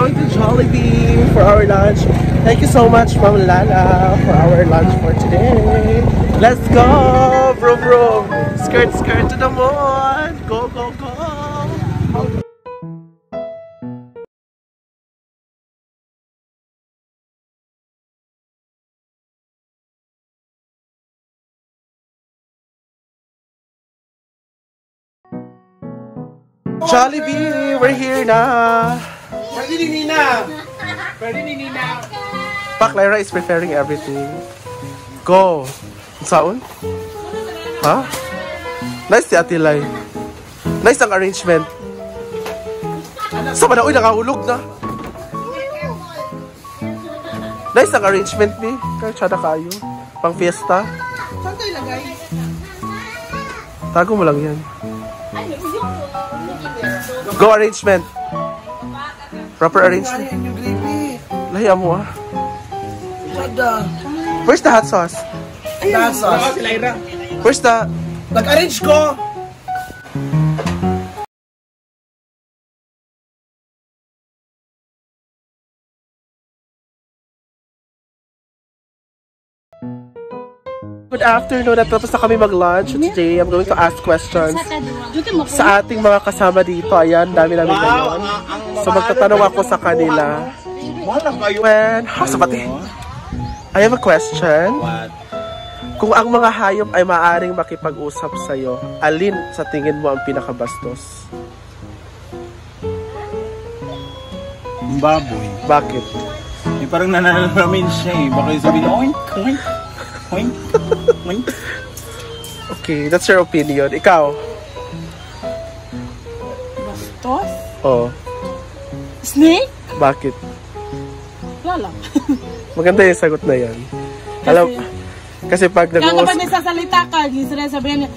going to Jollibee for our lunch. Thank you so much, Ma'am Lala, for our lunch for today. Let's go, bro, bro. Skirt, skirt to the moon. Go, go, go. Jollibee, we're here na. Pwede ni Nina. Pwede ni Nina. Pak Lyra is preparing everything. Go. Saan? Ha? Nice si Ate Lai. Nice ang arrangement. Sama na, uy, nakahulog na. Nice ang arrangement ni. Kaya tsada kayo. Pang fiesta. Saan tayo lagay? Tago mo lang yan. Go arrangement. Proper arrangement. Ano yung gravy? Lahiya mo ah. Sada. Where's the hot sauce? Nasa. Si Lyra. Where's the... Nag-arrange ko. Good afternoon. Tapos na kami mag-lunch. Today, I'm going to ask questions sa ating mga kasama dito. Ayan, dami namin ngayon. So, magtatanong ako sa kanila. When... Sabati. I have a question. Kung ang mga hayop ay maaaring makipag-usap sa'yo, alin sa tingin mo ang pinakabastos? Baboy. Bakit? Eh, parang nananalamin siya eh. Baka yung sabihin, oink, oink, oink, oink. Okay, that's your opinion. Ikaw? Bastos? Oh, Snake? bakit? Wala lang. Maganda yung sagot na yan. Alam, kasi pag Kaya kapag nag-uusap... nagsasalita ka, hindi sila sabihin niya,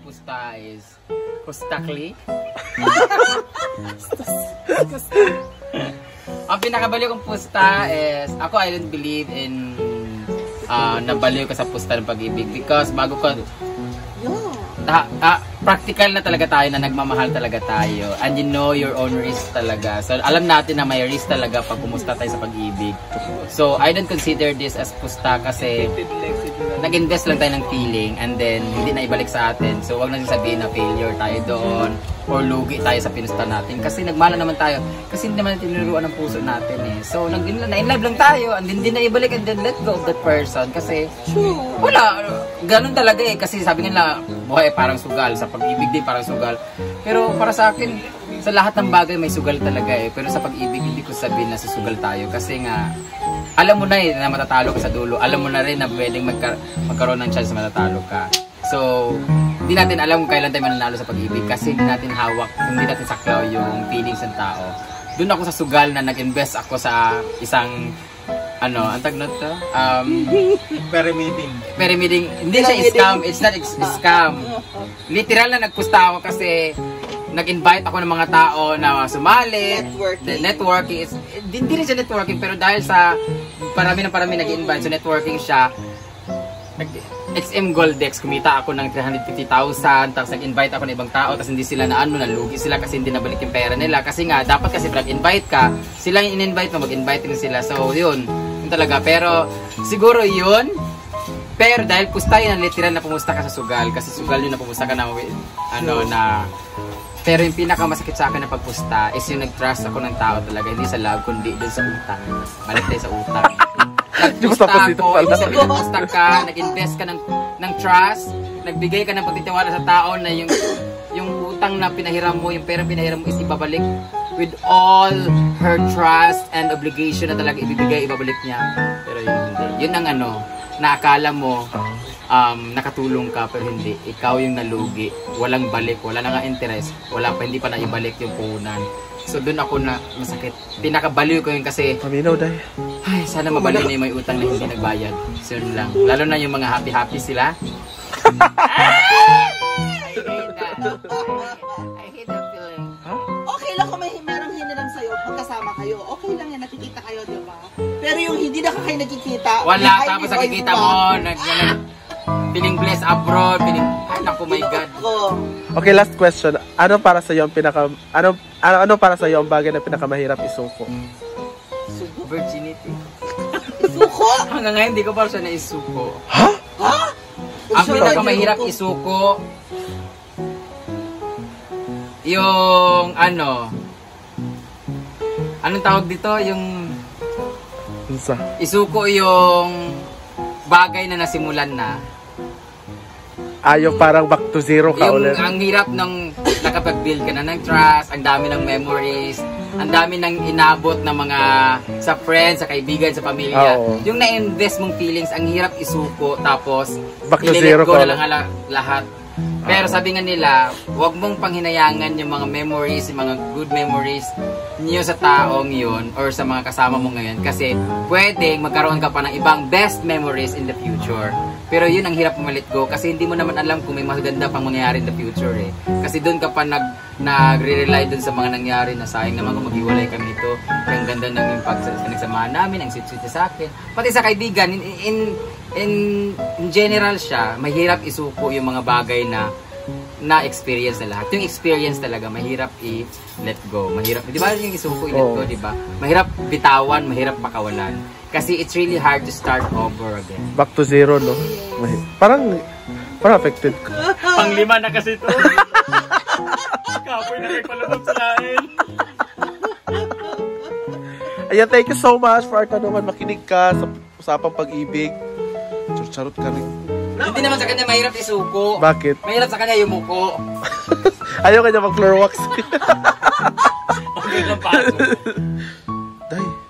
Pusta is Pustakli. Ang pinakabaliw kong pusta is, ako I don't believe in nabaliw ka sa pusta ng pag-ibig because bago ko practical na talaga tayo na nagmamahal talaga tayo and you know your own risk talaga. So alam natin na may risk talaga pag pumusta tayo sa pag-ibig. So I don't consider this as pusta kasi nag-invest lang tayo ng feeling and then hindi na ibalik sa atin. So wag na sabihin na failure tayo doon or lugi tayo sa pinusta natin kasi nagmahal naman tayo kasi hindi naman tinuruan ng puso natin eh. So na-inlove lang tayo and then hindi na ibalik and then let go of that person kasi wala, ganun talaga eh kasi sabi nila buhay parang sugal, sa pag-ibig din parang sugal. Pero para sa akin, sa lahat ng bagay may sugal talaga eh. Pero sa pag-ibig hindi ko sabihin na susugal tayo kasi nga alam mo na eh na matatalo ka sa dulo. Alam mo na rin na pwedeng magkaroon ng chance na matatalo ka. So, hindi natin alam kung kailan tayo mananalo sa pag-ibig kasi hindi natin hawak, hindi natin saklaw yung feelings ng tao. Doon ako sa sugal na nag-invest ako sa isang ang tag na to? Pyramiding. Hindi siya scam. It's not scam. Literal na nagpusta ako kasi nag-invite ako ng mga tao na sumali. Networking. Hindi rin siya networking pero dahil sa parami nag-invite so networking siya. XM Goldex, kumita ako ng 350,000 tapos nag-invite ako ng ibang tao tapos hindi sila nalugi sila kasi hindi nabalik yung pera nila kasi nga dapat kasi nag-invite ka sila yung in-invite mo, mag-invite din sila so yun talaga pero siguro yun pero dahil pusta yun literal na pumusta ka sa sugal kasi sugal yun na pumusta ka na pero yung pinakamasakit sa akin na pagpusta is yung nag-trust ako ng tao talaga hindi sa love kundi dun sa utang balik tayo sa utang nagpusta ka, nag-invest ka ng trust, nagbigay ka ng pagtitiwala sa tao na yung utang na pinahiram mo, yung pera pinahiram mo is ibabalik with all her trust and obligation na talaga ibabalik niya. Pero yun hindi. Yun ang naakala mo nakatulong ka pero hindi. Ikaw yung nalugi, walang balik, wala na nga interest, hindi pa na ibalik yung puhunan. So doon ako na masakit. Pinakabaliw ko yun kasi paminaw dahil. Ay, sana mabaliw na yung may utang na hindi nagbayad. So yun lang. Lalo na yung mga happy-happy sila. I hate that. I hate that feeling. Okay lang kung merong hiniram sa'yo pagkasama kayo. Okay lang yan, nakikita kayo, di ba? Pero yung hindi na kayo nakikita. Wala, tapos nakikita mo, feeling blessed abroad, ay naku, my God. Okay, last question. Ano para sa iyo ang ano para sa iyo ang bagay na pinakamahirap isuko? Virginity. Isuko? Hanggang ngayon hindi ko pa siya naisuko. Ha? Ha? Ang pinakamahirap isuko yung anong tawag dito? Yung isuko yung bagay na nasimulan na. Yung parang back to zero ka ulit. Ang hirap ng nakapag-build ka na ng trust, ang dami ng memories, ang dami ng inabot ng mga sa friends, sa kaibigan, sa pamilya. Yung na-invest mong feelings, ang hirap isuko, tapos back to zero ka na lang lahat. Pero sabi nga nila, huwag mong panghinayangan yung mga memories, yung mga good memories niyo sa taong yun or sa mga kasama mo ngayon kasi pwedeng magkaroon ka pa ng ibang best memories in the future. Pero yun ang hirap ma-let go kasi hindi mo naman alam kung may maganda pang mangyayari in the future eh. Kasi doon ka pa nagre-rely doon sa mga nangyari na sayang naman kung maghiwalay kami nito. Ang ganda ng yung pinagsamahan namin, ang sweet-sweet sa akin. Pati sa kaibigan, in general siya, mahirap isuko yung mga bagay na experience na lahat. Yung experience talaga, mahirap i-let go. Mahirap, di ba yung isuko i-let go, di ba? Mahirap bitawan, mahirap pakawalan. Kasi it's really hard to start over again. Back to zero, no? Parang affected ko. Panglima na kasi ito. Kapoy na may palabot sa lain. Ayan, thank you so much for our tanungan. Makinig ka sa usapang pag-ibig. Charot ka rin. Hindi naman sa kanya mahirap isuko. Bakit? Mahirap sa kanya yung muko. Ayaw kanya mag-floor wax. Okay lang paso. Day.